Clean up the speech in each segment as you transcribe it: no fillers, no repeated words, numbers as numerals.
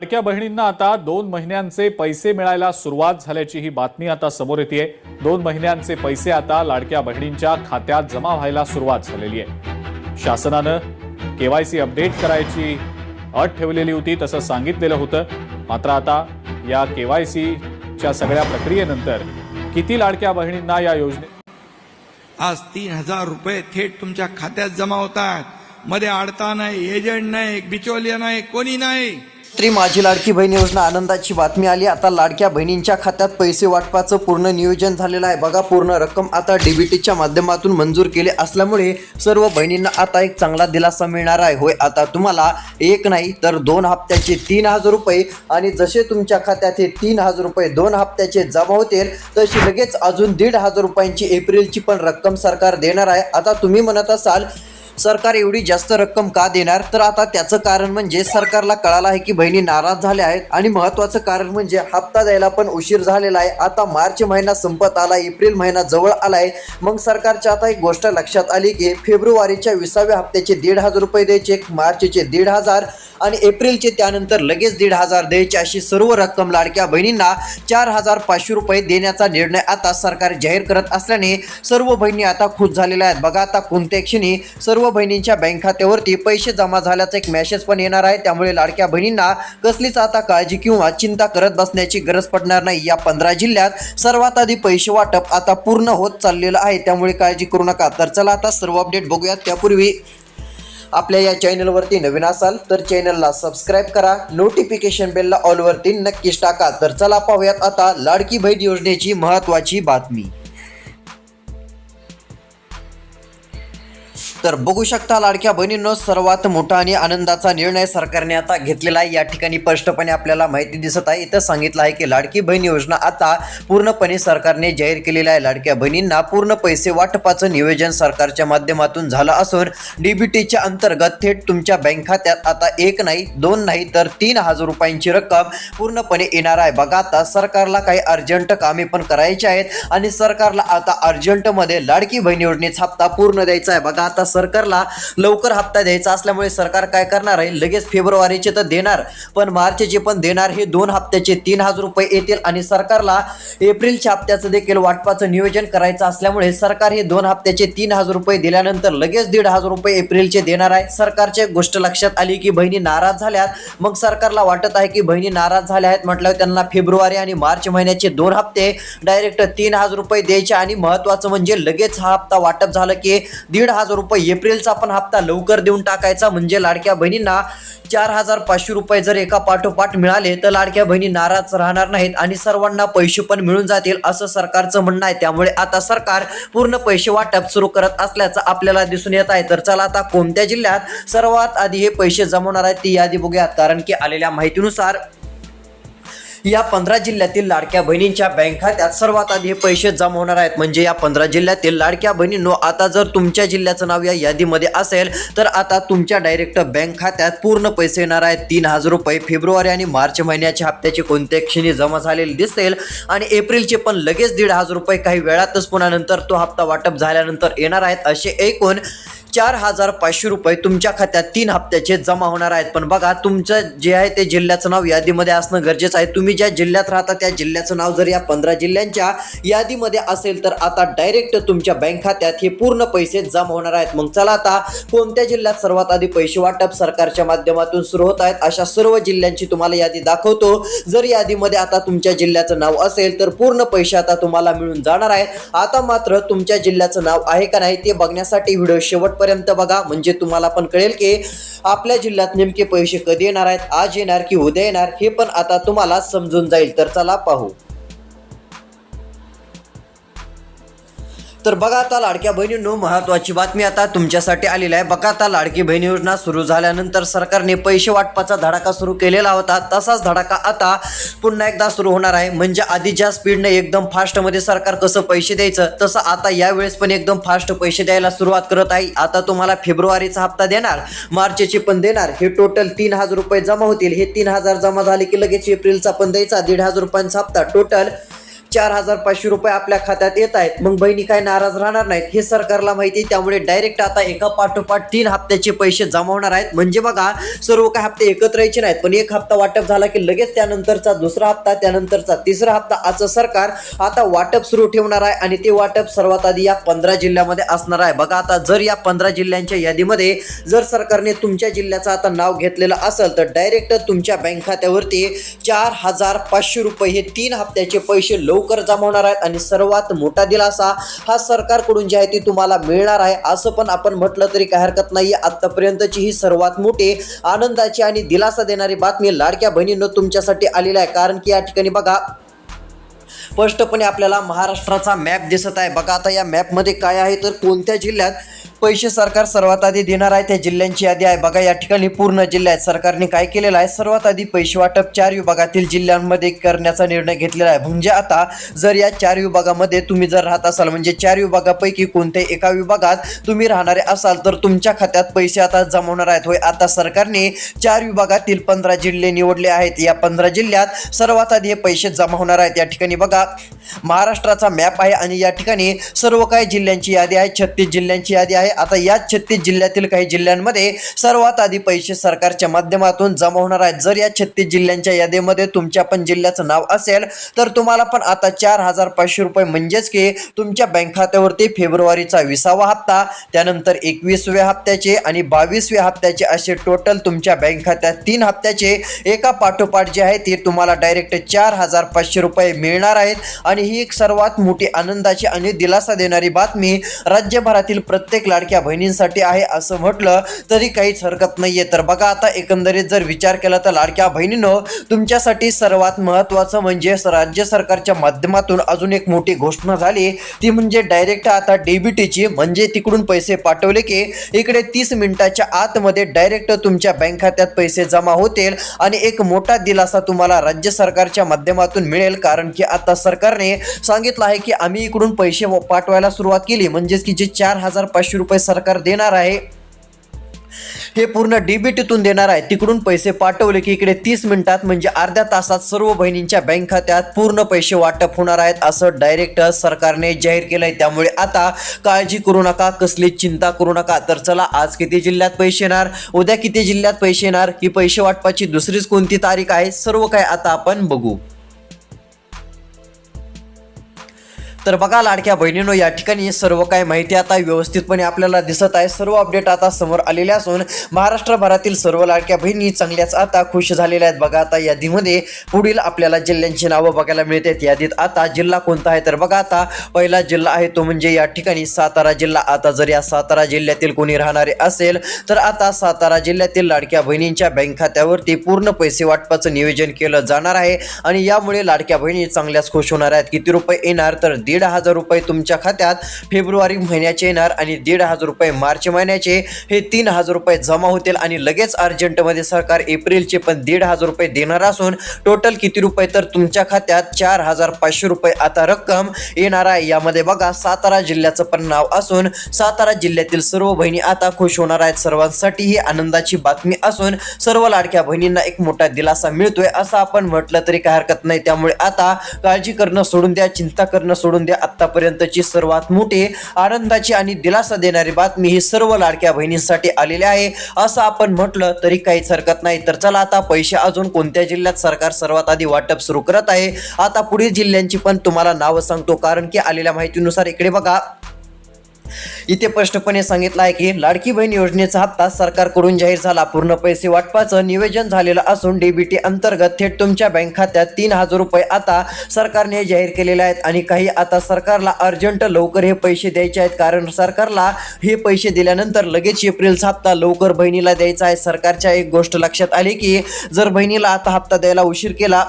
लाडक्या बहिणींना आता 2 महिन्यांचे पैसे मिळायला सुरुवात झाल्याची ही बातमी आता समोर येते। 2 महिन्यांचे पैसे आता लाडक्या बहिणींच्या खात्यात जमा व्हायला सुरुवात झालेली आहे। शासनानं केवायसी अपडेट करायची अट ठेवलेली होती, तसं सांगितलेलं होतं। मात्र आता या केवायसीच्या सगळ्या प्रक्रियेनंतर किती लाडक्या बहिणींना या योजने आज 3000 रुपये थेट तुमच्या खात्यात जमा होतात। मध्ये अडता नाही, एजंट नाही, बिचौलिया नाही, कोणी नाही। माझी लाडकी बहीण योजना आनंदाची बातमी आली। आता लाडक्या बहिणींच्या खात्यात पैसे वाटपाचं पूर्ण नियोजन झालेलं आहे। बघा, पूर्ण रक्कम आता डीबीटीच्या माध्यमातून मंजूर केली असल्यामुळे सर्व बहिणींना आता एक चांगला दिलासा मिळणार आहे। होय, आता तुम्हाला एक नाही तर 2 हप्त्याचे 3000 रुपये आणि जसे तुमच्या खात्यात हे 3000 रुपये 2 हप्त्याचे जमा होतील तशी लगेच अजून 1500 रुपयांची एप्रिलची पण रक्कम सरकार देणार आहे। आता तुम्ही म्हणत असाल सरकार एवढी जास्त रक्कम का देणार, तर आता त्याचं कारण म्हणजे सरकारला कळालं आहे की बहिणी नाराज झाल्या आहेत आणि महत्त्वाचं कारण म्हणजे हप्ता द्यायला पण उशीर झालेला आहे। आता मार्च महिना संपत आला, एप्रिल महिना जवळ आलाय। मग सरकारच्या आता एक गोष्ट लक्षात आली की फेब्रुवारीच्या 20व्या हप्त्याचे 1500 रुपये द्यायचे, मार्चचे 1500 आणि एप्रिलचे त्यानंतर लगेच 1500 द्यायचे, अशी सर्व रक्कम लाडक्या बहिणींना 4500 रुपये देण्याचा निर्णय आता सरकार जाहीर करत असल्याने सर्व बहिणी आता खुश झालेल्या आहेत। बघा, आता कोणत्या क्षणी सर्व बहिणींच्या बँक खात्यावरती पैसे जमा झाल्याचा एक मेसेज पण येणार आहे। त्यामुळे लाडक्या बहिणींना कसलीच आता काळजी किंवा चिंता करत बसण्याची गरज पडणार नाही। या 15 जिल्ह्यात सर्वात आधी पैसे वाटप आता पूर्ण होत चाललेलं आहे, त्यामुळे काळजी करू नका। तर चला आता सर्व अपडेट बघूयात। त्यापूर्वी आपल्या या चॅनलवरती नवीन असाल तर चॅनलला सबस्क्राईब करा, नोटिफिकेशन बेलला ऑलवरती नक्कीच टाका। तर चला पाहूयात आता लाडकी बहीण योजनेची महत्त्वाची बातमी। तर बघू शकता लाडक्या बहिणींनो, सर्वात मोठा आणि आनंदाचा निर्णय सरकारने आता घेतलेला आहे। या ठिकाणी स्पष्टपणे आपल्याला माहिती दिसत आहे। इथं सांगितलं आहे की लाडकी बहीण योजना आता पूर्णपणे सरकारने जाहीर केलेली आहे। लाडक्या बहिणींना पूर्ण पैसे वाटपाचं नियोजन सरकारच्या माध्यमातून झालं असून डीबीटीच्या अंतर्गत थेट तुमच्या बँक खात्यात आता 1 नाही 2 नाही तर 3000 रुपयांची रक्कम पूर्णपणे येणार आहे। बघा, आता सरकारला काही अर्जंट कामे पण करायची आहेत आणि सरकारला आता अर्जंटमध्ये लाडकी बहीण योजनेचा हप्ता पूर्ण द्यायचा आहे। बघा, आता सरकारला लवकर हप्ता द्यायचा असल्यामुळे सरकार काय करणार आहे, लगेच फेब्रुवारीचे तर देणार पण मार्चचे पण देणार। हे 2 हप्त्याचे 3000 रुपये येतील आणि सरकारला एप्रिलच्या हप्त्याचं देखील वाटपाचं नियोजन करायचं असल्यामुळे सरकार हे 2 हप्त्याचे 3000 रुपये दिल्यानंतर लगेच 1500 रुपये एप्रिलचे देणार आहे। सरकारची गोष्ट लक्षात आली की बहिणी नाराज झाल्यात। मग सरकारला वाटत आहे की बहिणी नाराज झाल्या आहेत म्हटल्यावर त्यांना फेब्रुवारी आणि मार्च महिन्याचे 2 हप्ते डायरेक्ट 3000 रुपये द्यायचे आणि महत्त्वाचं म्हणजे लगेच हा हप्ता वाटप झालं की 1500 रुपये एप्रिलचा पण हप्ता लवकर देऊन टाकायचा। म्हणजे लाडक्या बहिणींना 4500 रुपये जर एका पाठोपाठ मिळाले तर लाडक्या बहिणी नाराज राहणार नाहीत आणि सर्वांना पैसे पण मिळून जातील, असं सरकारचं म्हणणं आहे। त्यामुळे आता सरकार पूर्ण पैसे वाटप सुरू करत असल्याचं आपल्याला दिसून येत आहे। तर चला आता कोणत्या जिल्ह्यात सर्वात आधी हे पैसे जमवणार आहेत ती यादी बघूयात। कारण की आलेल्या माहितीनुसार या 15 जिल्ह्यातील लाडक्या बहिणींच्या बँक खात्यात सर्वात आधी हे पैसे जमा होणार आहेत। म्हणजे या 15 जिल्ह्यातील लाडक्या बहिणींनो, आता जर तुमच्या जिल्ह्याचं नाव या यादीमध्ये असेल तर आता तुमच्या डायरेक्ट बँक खात्यात पूर्ण पैसे येणार आहेत। 3000 रुपये फेब्रुवारी आणि मार्च महिन्याच्या हप्त्याचे कोणत्या क्षणी जमा झालेले दिसतील आणि एप्रिलचे पण लगेच 1500 रुपये काही वेळातच पुन्हा नंतर तो हप्ता वाटप झाल्यानंतर येणार आहेत। असे एकूण 4500 रुपये तुमच्या खात्यात 3 हप्त्याचे जमा होणार आहेत। पण बघा, तुमचं जे आहे ते जिल्ह्याचं नाव यादीमध्ये असणं गरजेचं आहे। तुम्ही ज्या जिल्ह्यात राहता त्या जिल्ह्याचं नाव जर या 15 जिल्ह्यांच्या यादीमध्ये असेल तर आता डायरेक्ट तुमच्या बँक खात्यात हे पूर्ण पैसे जमा होणार आहेत। मग चला आता कोणत्या जिल्ह्यात सर्वात आधी पैसे वाटप सरकारच्या माध्यमातून सुरू होत आहेत अशा सर्व जिल्ह्यांची तुम्हाला यादी दाखवतो। जर यादीमध्ये आता तुमच्या जिल्ह्याचं नाव असेल तर पूर्ण पैसे आता तुम्हाला मिळून जाणार आहेत। आता मात्र तुमच्या जिल्ह्याचं नाव आहे का नाही ते बघण्यासाठी व्हिडिओ शेवटपर्यंत बघा, म्हणजे तुम्हाला पण कळेल की आपल्या जिल्ह्यात नेमके पैसे कधी येणार आहेत, आज येणार की उद्या येणार, हे पण आता तुम्हाला समजून जाईल। तर चला पाहू। तर बघा, आता लाडक्या बहिणींनो, महत्त्वाची बातमी आता तुमच्यासाठी आलेली आहे। बघा, आता लाडकी बहीण योजना सुरू झाल्यानंतर सरकारने पैसे वाटपाचा धडाका सुरू केलेला होता, तसाच धडाका आता पुन्हा एकदा सुरू होणार आहे। म्हणजे आधी ज्या स्पीडने एकदम फास्टमध्ये सरकार कसं पैसे द्यायचं तसं आता यावेळेस पण एकदम फास्ट पैसे द्यायला सुरुवात करत आहे। आता तुम्हाला फेब्रुवारीचा हप्ता देणार, मार्चचे पण देणार, हे टोटल 3000 रुपये जमा होतील। हे 3000 जमा झाले की लगेच एप्रिलचा पण द्यायचा 1500 रुपयांचा हप्ता, टोटल 4,500 रुपये आपल्या खात्यात येत आहेत, मग बहिणी काय नाराज राहणार नाहीत हे सरकारला माहिती आहे. त्यामुळे डायरेक्ट आता एका पाठोपाठ 3 हप्त्याचे पैसे जमा होणार आहेत. म्हणजे बघा, सर्व काही हप्ते एकत्र यायचे नाहीत, पण एक हप्ता वाटप झाला की लगेच त्यानंतरचा दुसरा हप्ता, त्यानंतरचा तिसरा हप्ता असं सरकार आता वाटप सुरू ठेवणार आहे. आणि ते वाटप सर्वात आधी या 15 जिल्ह्यामध्ये असणार आहे. बघा, आता जर या 15 जिल्ह्यांच्या यादीमध्ये जर सरकारने तुमच्या जिल्ह्याचं आता नाव घेतलेलं असेल तर डायरेक्ट तुमच्या बँक खात्यावरती 4,500 रुपये हे 3 हप्त्याचे पैसे लवकर जमा होणार आहेत. आणि सर्वात मोठा दिलासा हा सरकारकडून जे आहे ती तुम्हाला मिळणार आहे. असं पण आपण म्हटलं तरी काही हरकत नाही. आतापर्यंतची ही सर्वात मोठी आनंदाची आणि दिलासा देणारी बातमी लाडक्या बहिणींनो तुमच्यासाठी आलेली आहे. कारण की या ठिकाणी बघा, स्पष्टपणे आपल्याला महाराष्ट्राचा मॅप दिसत आहे. बघा, आता या मॅपमध्ये काय आहे तर कोणत्या जिल्ह्यात पैसे सरकार सर्वात आधी देणार आहे त्या जिल्ह्यांची यादी आहे. बघा, या ठिकाणी पूर्ण जिल्ह्यात सरकारने काय केलेलं आहे, सर्वात आधी पैसे वाटप 4 विभागातील जिल्ह्यांमध्ये करण्याचा निर्णय घेतलेला आहे. म्हणजे आता जर या 4 विभागामध्ये तुम्ही जर राहत असाल, म्हणजे 4 विभागापैकी कोणत्याही एका विभागात तुम्ही राहणारे असाल तर तुमच्या खात्यात पैसे आता जमा होणार आहेत. होय, आता सरकारने 4 विभागातील 15 जिल्हे निवडले आहेत. या 15 जिल्ह्यात सर्वात आधी हे पैसे जमा होणार आहेत. या ठिकाणी बघा, महाराष्ट्राचा मॅप आहे आणि या ठिकाणी सर्व काही जिल्ह्यांची यादी आहे. 36 जिल्ह्यांची यादी आहे. आता या 36 जिल्ह्यातील काही जिल्ह्यांमध्ये सर्वात आधी पैसे सरकारच्या माध्यमातून जमा होणार आहेत. जर या 36 जिल्ह्यांच्या यादीमध्ये तुमच्या पण जिल्ह्याचं नाव असेल तर तुम्हाला पण आता 4,500 रुपये म्हणजेच की तुमच्या बँक खात्यावरती फेब्रुवारीचा 20वा हप्ता, त्यानंतर 21व्या हप्त्याचे आणि 22व्या हप्त्याचे असे टोटल तुमच्या बँक खात्यात 3 हप्त्याचे एका पाठोपाठ जे आहे ते तुम्हाला डायरेक्ट 4,500 रुपये मिळणार आहेत. आणि ही एक सर्वात मोठी आनंदाची आणि दिलासा देणारी बातमी राज्यभरातील प्रत्येक लाडक्या बहिणींसाठी आहे असं म्हटलं तरी काहीच हरकत नाहीये. तर बघा, आता एकंदरीत जर विचार केला तर लाडक्या बहिणींनो तुमच्यासाठी सर्वात महत्त्वाचं म्हणजे राज्य सरकारच्या माध्यमातून अजून एक मोठी घोषणा झाली, ती म्हणजे डायरेक्ट आता डीबीटीची, म्हणजे तिकडून पैसे पाठवले की इकडे 30 मिनिटाच्या आतमध्ये डायरेक्ट तुमच्या बँक खात्यात पैसे जमा होतील. आणि एक मोठा दिलासा तुम्हाला राज्य सरकारच्या माध्यमातून मिळेल. कारण की आता सरकारने सांगितलं आहे की आम्ही इकडून पैसे पाठवायला सुरुवात केली, म्हणजेच की जे 4,500 रुपये सरकार देणार आहे हे पूर्ण डीबीटीतून देणार आहे. तिकडून पैसे पाठवले की इकडे 30 मिनिटात म्हणजे अर्ध्या तासात सर्व बहिणींच्या बँक खात्यात पूर्ण पैसे वाटप होणार आहेत असं डायरेक्ट सरकारने जाहीर केलंय. त्यामुळे आता काळजी करू नका, कसली चिंता करू नका. तर चला, आज किती जिल्ह्यात पैसे येणार, उद्या किती जिल्ह्यात पैसे येणार, की पैसे वाटपाची दुसरीच कोणती तारीख आहे, सर्व काय आता आपण बघू. तर बघा लाडक्या बहिणींनो, या ठिकाणी सर्व काही माहिती आता व्यवस्थितपणे आपल्याला दिसत आहे. सर्व अपडेट आता समोर आलेले असून महाराष्ट्रभरातील सर्व लाडक्या बहिणी चांगल्याच आता खुश झालेल्या आहेत. बघा, आता यादीमध्ये पुढील आपल्याला जिल्ह्यांची नावं बघायला मिळतात. यादीत आता जिल्हा कोणता आहे तर बघा, आता पहिला जिल्हा आहे तो म्हणजे या ठिकाणी सातारा जिल्हा. आता जर या सातारा जिल्ह्यातील कोणी राहणारे असेल तर आता सातारा जिल्ह्यातील लाडक्या बहिणींच्या बँक खात्यावरती पूर्ण पैसे वाटपाचं नियोजन केलं जाणार आहे. आणि यामुळे लाडक्या बहिणी चांगल्याच खुश होणार आहेत. किती रुपये येणार तर 1,500 रुपये तुमच्या खात्यात फेब्रुवारी महिन्याचे येणार आणि 1,500 रुपये मार्च महिन्याचे हे 3,000 रुपये जमा होतील. आणि लगेच अर्जंटमध्ये सरकार एप्रिलचे पण 1,500 रुपये देणार असून टोटल किती रुपये तर तुमच्या खात्यात 4,500 रुपये आता रक्कम येणार आहे. यामध्ये बघा, सातारा जिल्ह्याचं पण नाव असून सातारा जिल्ह्यातील सर्व बहिणी आता खुश होणार आहेत. सर्वांसाठी ही आनंदाची बातमी असून सर्व लाडक्या बहिणींना एक मोठा दिलासा मिळतोय असं आपण म्हटलं तरी काही हरकत नाही. त्यामुळे आता काळजी करणं सोडून द्या, चिंता करणं सोडून द्या. आतापर्यंतची सर्वात मोठी आनंदाची आणि दिलासा देणारी बातमी ही सर्व लाडक्या बहिणींसाठी आलेली आहे असं आपण म्हटलं तरी काहीच हरकत नाही. तर चला, आता पैसे अजून कोणत्या जिल्ह्यात सरकार सर्वात आधी वाटप सुरू करत आहे, आता पुढील जिल्ह्यांची पण तुम्हाला नावं सांगतो. कारण की आलेल्या माहितीनुसार इकडे बघा, इथे स्पष्टपणे सांगितलं आहे की लाडकी बहीण योजनेचा हप्ता सरकारकडून जाहीर झाला. पूर्ण पैसे वाटपाचं नियोजन झालेलं असून डीबीटी अंतर्गत थेट तुमच्या बँक खात्यात 3,000 रुपये आता सरकारने जाहीर केलेले आहेत. आणि काही आता सरकारला अर्जंट लवकर हे पैसे द्यायचे आहेत, कारण सरकारला हे पैसे दिल्यानंतर लगेच एप्रिलचा हप्ता लवकर बहिणीला द्यायचा आहे. सरकारच्या एक गोष्ट लक्षात आली की जर बहिणीला आता हप्ता द्यायला उशीर केला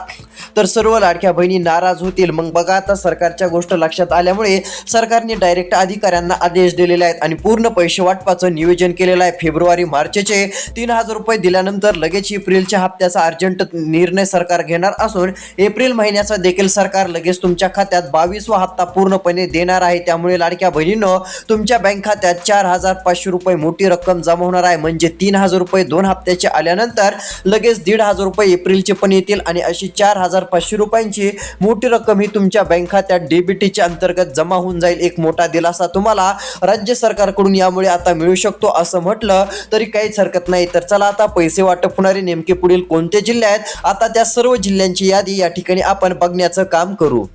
तर सर्व लाडक्या बहिणी नाराज होतील. मग बघा, आता सरकारच्या गोष्ट लक्षात आल्यामुळे सरकारने डायरेक्ट अधिकाऱ्यांना आदेश दिलेले आहेत आणि पूर्ण पैसे वाटपाचं नियोजन केलेलं आहे. फेब्रुवारी मार्चचे 3,000 रुपये दिल्यानंतर लगेच एप्रिलच्या हप्त्याचा अर्जंट निर्णय सरकार घेणार असून एप्रिल महिन्याचा देखील सरकार लगेच तुमच्या खात्यात 22वा हप्ता पूर्णपणे देणार आहे. त्यामुळे लाडक्या बहिणींनो, तुमच्या बँक खात्यात 4,500 रुपये मोठी रक्कम जमा होणार आहे. म्हणजे 3,000 रुपये 2 हप्त्याचे आल्यानंतर लगेच 1,500 रुपये एप्रिलचे पण येतील आणि अशी 4,000 4,500 रुपयांची मोठी रक्कम ही तुमच्या बँक खात्यात डीबीटीच्या अंतर्गत जमा होऊन जाईल. एक मोठा दिलासा तुम्हाला राज्य सरकारकडून यामुळे आता मिळू शकतो असं म्हटलं तरी काहीच हरकत नाही. तर चला आता पैसे वाटप होणारे नेमके पुढील कोणते जिल्हे आहेत, आता त्या सर्व जिल्ह्यांची यादी या ठिकाणी आपण बघण्याचं काम करू.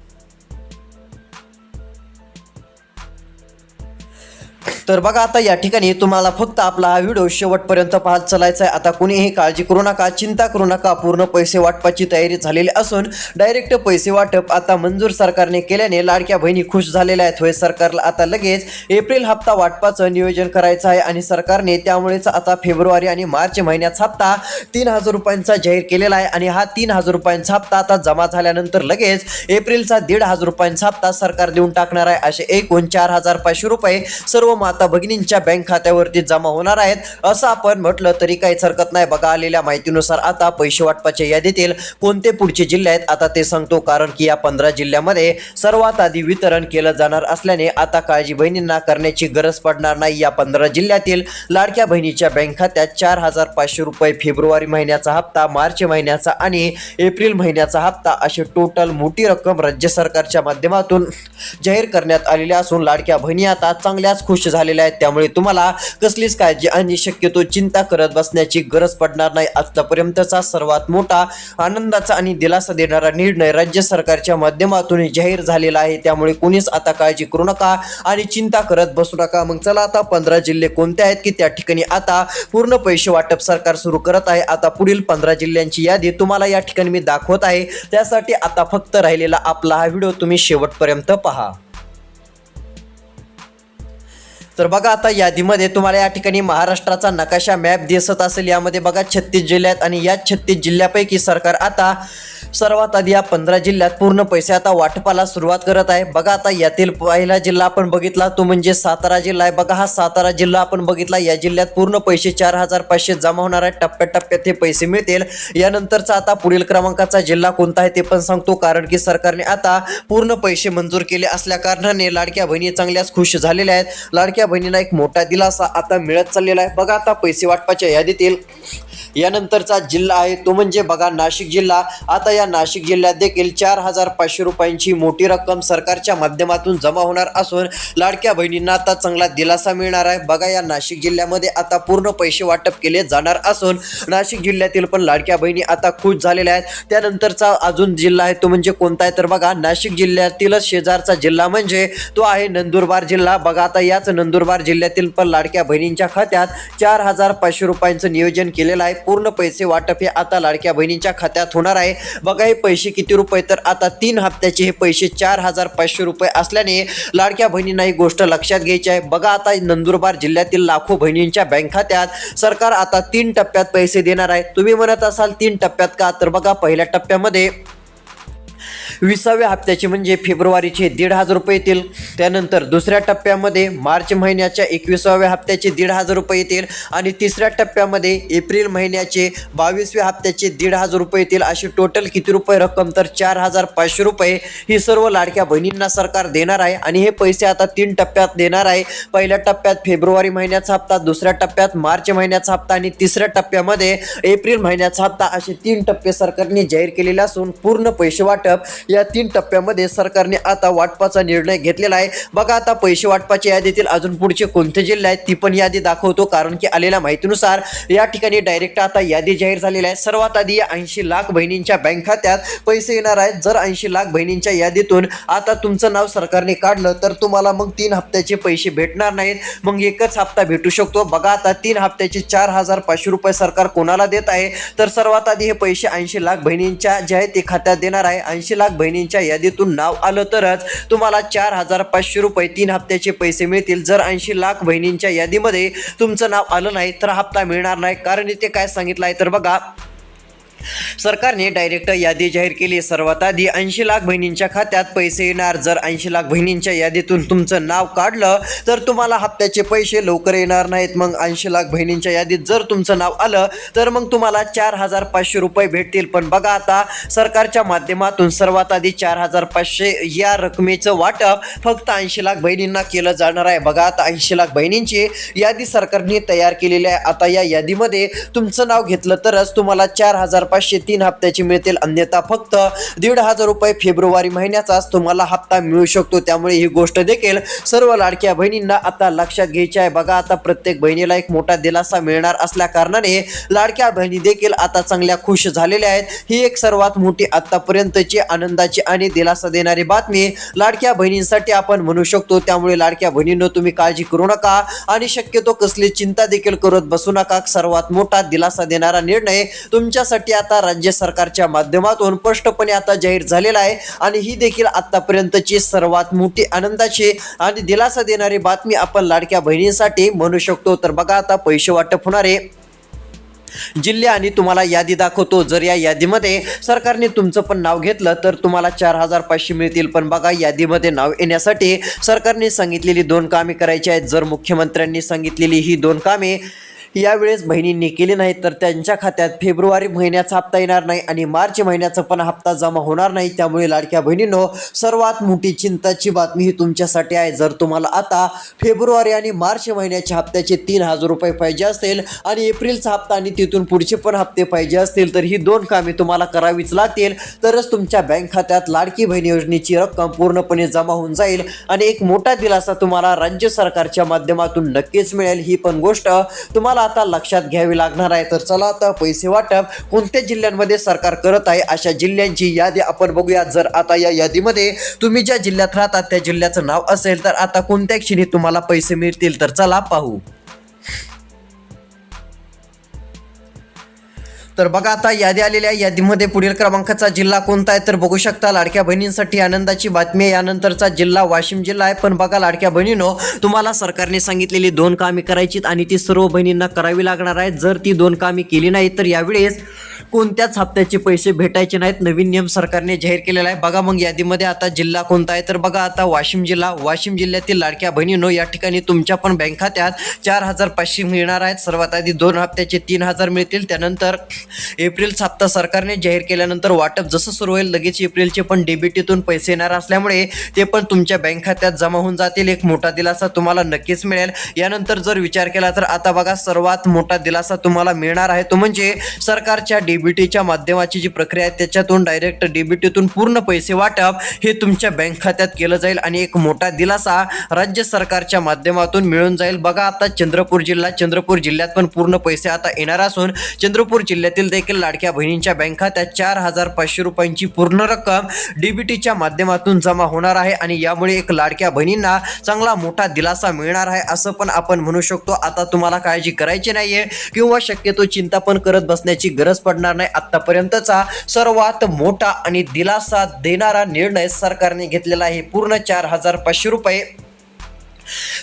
तर बघा आता या ठिकाणी तुम्हाला फक्त आपला हा व्हिडिओ शेवटपर्यंत पाहत चालायचा आहे. आता कुणीही काळजी करू नका, चिंता करू नका. पूर्ण पैसे वाटपाची तयारी झालेली असून डायरेक्ट पैसे वाटप आता मंजूर सरकारने केल्याने लाडक्या बहिणी खुश झालेल्या आहेत. होय, सरकारला आता लगेच एप्रिल हप्ता वाटपाचं नियोजन करायचं आहे आणि सरकारने त्यामुळेच आता फेब्रुवारी आणि मार्च महिन्याचा हप्ता 3,000 रुपयांचा जाहीर केलेला आहे आणि हा 3,000 रुपयांचा हप्ता आता जमा झाल्यानंतर लगेच एप्रिलचा 1,500 रुपयांचा हप्ता सरकार देऊन टाकणार आहे. असे एकूण 4,500 रुपये सर्व माता भगिनींच्या बँक खात्यावरती जमा होणार आहेत असं आपण म्हटलं तरी काहीच हरकत नाही. बघा आलेल्या माहितीनुसार आता पैसे वाटपाच्या यादीतील कोणते पुढचे जिल्हे आहेत आता ते सांगतो, कारण की या 15 जिल्ह्यामध्ये सर्वात आधी वितरण केलं जाणार असल्याने आता काळजी बहिणींना करण्याची गरज पडणार नाही. या 15 जिल्ह्यातील लाडक्या बहिणीच्या बँक खात्यात 4,500 रुपये फेब्रुवारी महिन्याचा हप्ता, मार्च महिन्याचा आणि एप्रिल महिन्याचा हप्ता अशी टोटल मोठी रक्कम राज्य सरकारच्या माध्यमातून जाहीर करण्यात आलेली असून लाडक्या बहिणी आता चांगल्याच खुश झालेल्या आहेत. त्यामुळे तुम्हाला कसलीच काळजी आणि शक्यतो चिंता करत बसण्याची गरज पडणार नाही. आतापर्यंतचा सर्वात मोठा आनंदाचा आणि दिलासा देणारा निर्णय राज्य सरकारच्या माध्यमातून जाहीर झालेला आहे. त्यामुळे कोणीच आता काळजी करू नका आणि चिंता करत बसू नका. मग चला आता 15 जिल्हे कोणते आहेत की त्या ठिकाणी आता पूर्ण पैसे वाटप सरकार सुरू करत आहे. आता पुढील 15 जिल्ह्यांची यादी तुम्हाला या ठिकाणी मी दाखवत आहे. त्यासाठी आता फक्त राहिलेला आपला हा व्हिडिओ तुम्ही शेवटपर्यंत पहा. तर बघा आता यादीमध्ये तुम्हाला या ठिकाणी महाराष्ट्राचा नकाशा मॅप दिसत असेल. यामध्ये बघा 36 जिल्हे आहेत आणि या 36 जिल्ह्यापैकी सरकार आता सर्वात आधी या 15 जिल्ह्यात पूर्ण पैसे आता वाटपाला सुरुवात करत आहे. बघा आता यातील पहिला जिल्हा आपण बघितला तो म्हणजे सातारा जिल्हा आहे. बघा हा सातारा जिल्हा आपण बघितला. या जिल्ह्यात पूर्ण पैसे 4,500 जमा होणार आहेत. टप्प्याटप्प्यात हे पैसे मिळतील. यानंतरचा आता पुढील क्रमांकाचा जिल्हा कोणता आहे ते पण सांगतो, कारण की सरकारने आता पूर्ण पैसे मंजूर केले असल्या कारणाने लाडक्या बहिणी चांगल्याच खुश झालेल्या आहेत. लाडक्या बहिणींना एक मोठा दिलासा आता मिळत चाललेला आहे. बघा आता पैसे वाटपाच्या यादीतील यानंतरचा जिल्हा आहे तो म्हणजे बघा नाशिक जिल्हा. आता या नाशिक जिल्ह्यात देखील 4,500 रुपयांची मोठी रक्कम सरकारच्या माध्यमातून जमा होणार असून लाडक्या बहिणींना आता चांगला दिलासा मिळणार आहे. बघा या नाशिक जिल्ह्यामध्ये आता पूर्ण पैसे वाटप केले जाणार असून नाशिक जिल्ह्यातील पण लाडक्या बहिणी आता खुश झालेल्या आहेत. त्यानंतरचा अजून जिल्हा आहे तो म्हणजे कोणता आहे तर बघा नाशिक जिल्ह्यातीलच शेजारचा जिल्हा म्हणजे तो आहे नंदुरबार जिल्हा. बघा आता याच नंदुरबार जिल्ह्यातील पण लाडक्या बहिणींच्या खात्यात 4,500 रुपयांचं नियोजन केलेलं आहे. पूर्ण पैसे वाटप हे आता लाडक्या बहिणींच्या खात्यात होणार आहे. बघा हे पैसे किती रुपये तर आता 3 हप्त्याचे हे पैसे 4,500 रुपये असल्याने लाडक्या बहिणींना ही गोष्ट लक्षात घ्यायची आहे. बघा आता नंदुरबार जिल्ह्यातील लाखो बहिणींच्या बँक खात्यात सरकार आता 3 टप्प्यात पैसे देणार आहे. तुम्ही म्हणत असाल 3 टप्प्यात का, तर बघा पहिल्या टप्प्यामध्ये 20व्या हप्त्याचे म्हणजे फेब्रुवारीचे 1,500 रुपये येतील. त्यानंतर दुसऱ्या टप्प्यामध्ये मार्च महिन्याच्या 21व्या हप्त्याचे 1,500 रुपये येतील आणि तिसऱ्या टप्प्यामध्ये एप्रिल महिन्याचे 22व्या हप्त्याचे 1,500 रुपये येतील. अशी टोटल किती रुपये रक्कम तर 4,500 रुपये ही सर्व लाडक्या बहिणींना सरकार देणार आहे आणि हे पैसे आता 3 टप्प्यात देणार आहे. पहिल्या टप्प्यात फेब्रुवारी महिन्याचा हप्ता, दुसऱ्या टप्प्यात मार्च महिन्याचा हप्ता आणि तिसऱ्या टप्प्यामध्ये एप्रिल महिन्याचा हप्ता असे 3 टप्पे सरकारने जाहीर केलेले असून पूर्ण पैसे वाटप या 3 टप्प्यामध्ये सरकारने आता वाटपाचा निर्णय घेतलेला आहे. बघा आता पैसे वाटपाच्या यादीतील अजून पुढचे कोणते जिल्हे आहेत ती पण यादी दाखवतो, कारण की आलेल्या माहितीनुसार या ठिकाणी डायरेक्ट आता यादी जाहीर झालेली आहे. सर्वात आधी 80 लाख बहिणींच्या बँक खात्यात पैसे येणार आहेत. जर 80 लाख बहिणींच्या यादीतून आता तुमचं नाव सरकारने काढलं तर तुम्हाला मग 3 हप्त्याचे पैसे भेटणार नाहीत, मग एकच हप्ता भेटू शकतो. बघा आता 3 हप्त्याचे 4,500 रुपये सरकार कोणाला देत आहे तर सर्वात आधी हे पैसे 80 लाख बहिणींच्या जे आहे ते खात्यात देणार आहे. 80 लाख बहिणींच्या यादीतून नाव आलं तरच तुम्हाला 4,500 रुपये 3 हप्त्याचे पैसे मिळतील. जर 80 लाख बहिणींच्या यादीमध्ये तुमचं नाव आलं नाही तर हप्ता मिळणार नाही. कारण इथे काय सांगितलं आहे तर बघा सरकारने डायरेक्ट यादी जाहीर केली. सर्वात आधी 80 लाख बहिणींच्या खात्यात पैसे येणार. जर 80 लाख बहिणींच्या यादीतून तुमचं नाव काढलं तर तुम्हाला हप्त्याचे पैसे लवकर येणार नाहीत. मग 80 लाख बहिणींच्या यादीत जर तुमचं नाव आलं तर मग तुम्हाला 4,500 रुपये भेटतील. पण बघा आता सरकारच्या माध्यमातून सर्वात आधी 4,500 या रकमेचं वाटप फक्त 80 लाख बहिणींना केलं जाणार आहे. बघा आता 80 लाख बहिणींची यादी सरकारने तयार केलेली आहे. आता या यादीमध्ये तुमचं नाव घेतलं तरच तुम्हाला 4,500 5,500 3 हप्त्याचे मिळतील, अन्यथा फक्त 1,500 रुपये फेब्रुवारी महिन्याचाच तुम्हाला हप्ता मिळू शकतो. त्यामुळे ही गोष्ट देखील सर्व लाडक्या बहिणींना आता लक्षात घ्यायची आहे. बघा, आता प्रत्येक बहिणीला एक मोठा दिलासा मिळणार असल्या कारणाने लाडक्या बहिणी देखील आता चांगल्या खुश झालेल्या आहेत. ही एक सर्वात मोठी आतापर्यंतची आनंदाची आणि दिलासा देणारी बातमी लाडक्या बहिणींसाठी आपण म्हणू शकतो. त्यामुळे लाडक्या बहिणींनो, तुम्ही काळजी करू नका आणि शक्यतो कसली चिंता देखील करत बसू नका. सर्वात मोठा दिलासा देणारा निर्णय तुमच्यासाठी आता राज्य सरकारच्या माध्यमातून स्पष्टपणे आता जाहीर झालेला आहे आणि ही देखील आतापर्यंतची सर्वात मोठी आनंदाची आणि दिलासा देणारी बातमी आपण लाडक्या बहिणींसाठी म्हणू शकतो. तर बघा, आता पैसे वाटप होणारे जिल्हे आणि तुम्हाला यादी दाखवतो. जर या यादीमध्ये सरकारने तुमचं पण नाव घेतलं तर तुम्हाला 4,500 मिळतील. पण बघा, यादीमध्ये नाव येण्यासाठी सरकारने सांगितलेली 2 कामे करायची आहेत. जर मुख्यमंत्र्यांनी सांगितलेली ही 2 कामे यावेळेस बहिणींनी केली नाही तर त्यांच्या खात्यात फेब्रुवारी महिन्याचा हप्ता येणार नाही आणि मार्च महिन्याचा पण हप्ता जमा होणार नाही. त्यामुळे लाडक्या बहिणींनो, सर्वात मोठी चिंताची बातमी ही तुमच्यासाठी आहे. जर तुम्हाला आता फेब्रुवारी आणि मार्च महिन्याच्या हप्त्याचे 3,000 रुपये पाहिजे असतील आणि एप्रिलचा हप्ता आणि तिथून पुढचे पण हप्ते पाहिजे असतील तर ही 2 कामे तुम्हाला करावीच लागतील. तरच तुमच्या बँक खात्यात लाडकी बहीण योजनेची रक्कम पूर्णपणे जमा होऊन जाईल आणि एक मोठा दिलासा तुम्हाला राज्य सरकारच्या माध्यमातून नक्कीच मिळेल. ही पण गोष्ट तुम्हाला आता लक्षात घ्यावी लागणार आहे. तर चला, आता पैसे वाटप कोणत्या जिल्ह्यांमध्ये सरकार करत आहे अशा जिल्ह्यांची यादी आपण बघूया. जर आता या यादीमध्ये तुम्ही ज्या जिल्ह्यात राहतात त्या जिल्ह्याचं नाव असेल तर आता कोणत्या क्षणी तुम्हाला पैसे मिळतील तर चला पाहू. तर बघा, आता यादी आलेल्या यादीमध्ये पुढील क्रमांकाचा जिल्हा कोणता आहे तर बघू शकता. लाडक्या बहिणींसाठी आनंदाची बातमी आहे. यानंतरचा जिल्हा वाशिम जिल्हा आहे. पण बघा लाडक्या बहिणींनो, तुम्हाला सरकारने सांगितलेली 2 कामे करायची आणि ती सर्व बहिणींना करावी लागणार आहेत. जर ती 2 कामे केली नाही तर यावेळेस कोणत्याच हप्त्याचे पैसे भेटायचे नाहीत. नवीन नियम सरकारने जाहीर केलेला आहे. बघा मग यादीमध्ये आता जिल्हा कोणता आहे तर बघा, आता वाशिम जिल्हा. वाशिम जिल्ह्यातील लाडक्या बहिणींनो, या ठिकाणी तुमच्या पण बँक खात्यात 4,500 मिळणार आहेत. सर्वात आधी 2 हप्त्याचे 3,000 मिळतील. त्यानंतर एप्रिलचा हप्ता सरकारने जाहीर केल्यानंतर वाटप जसं सुरू होईल लगेच एप्रिलचे पण डीबीटीतून पैसे येणार असल्यामुळे ते पण तुमच्या बँक खात्यात जमा होऊन जातील. एक मोठा दिलासा तुम्हाला नक्कीच मिळेल. यानंतर जर विचार केला तर आता बघा, सर्वात मोठा दिलासा तुम्हाला मिळणार आहे तो म्हणजे सरकारच्या डीबीटीच्या माध्यमाची जी प्रक्रिया आहे त्याच्यातून डायरेक्ट डीबीटीतून पूर्ण पैसे वाटप हे तुमच्या बँक खात्यात केलं जाईल आणि एक मोठा दिलासा राज्य सरकारच्या माध्यमातून मिळून जाईल. बघा, आता चंद्रपूर जिल्ह्यात पण पूर्ण पैसे आता येणार असून चंद्रपूर जिल्ह्यातील देखील लाडक्या बहिणींच्या बँक खात्यात 4,500 रुपयांची पूर्ण रक्कम डीबीटीच्या माध्यमातून जमा होणार आहे आणि यामुळे एक लाडक्या बहिणींना चांगला मोठा दिलासा मिळणार आहे असं पण आपण म्हणू शकतो. आता तुम्हाला काळजी करायची नाहीये किंवा शक्यतो चिंता पण करत बसण्याची गरज पडणार नाही. आतापर्यंतचा सर्वात मोठा आणि दिलासा देणारा निर्णय सरकारने घेतलेला आहे. पूर्ण 4,500 रुपये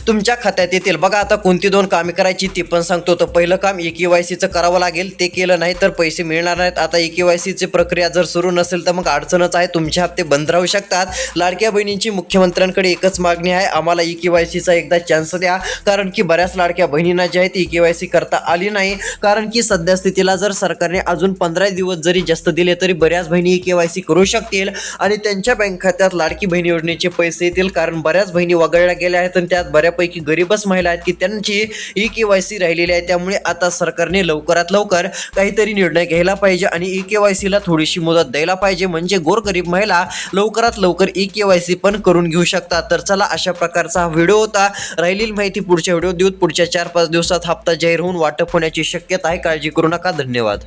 तुमच्या खात्यात येतील. बघा, आता कोणती 2 कामे करायची ती पण सांगतो. तर पहिलं काम EKYCचं करावं लागेल. ते केलं नाही तर पैसे मिळणार नाहीत. आता EKYCची प्रक्रिया जर सुरू नसेल तर मग अडचणच आहे. तुमचे हप्ते बंद राहू शकतात. लाडक्या बहिणींची मुख्यमंत्र्यांकडे एकच मागणी आहे, आम्हाला EKYCचा एकदा चान्स द्या. कारण की बऱ्याच लाडक्या बहिणींना जे आहे ती EKYC करता आली नाही. कारण की सध्या स्थितीला जर सरकारने अजून 15 दिवस जरी जास्त दिले तरी बऱ्याच बहिणी EKYC करू शकतील आणि त्यांच्या बँक खात्यात लाडकी बहीण योजनेचे पैसे येतील. कारण बऱ्याच बहिणी वगळल्या गेल्या आहेत आणि त्यात बऱ्यापैकी गरीबच महिला आहेत की त्यांची EKYC राहिलेली आहे. त्यामुळे आता सरकारने लवकरात लवकर काहीतरी निर्णय घ्यायला पाहिजे आणि EKYCला थोडीशी मुदत द्यायला पाहिजे, म्हणजे गोरगरीब महिला लवकरात लवकर EKYC पण करून घेऊ शकतात. तर चला, अशा प्रकारचा हा व्हिडिओ होता. राहिलेली माहिती पुढच्या व्हिडिओ देऊ. पुढच्या 4-5 दिवसात हप्ता जाहीर होऊन वाटप होण्याची शक्यता आहे. काळजी करू नका. धन्यवाद.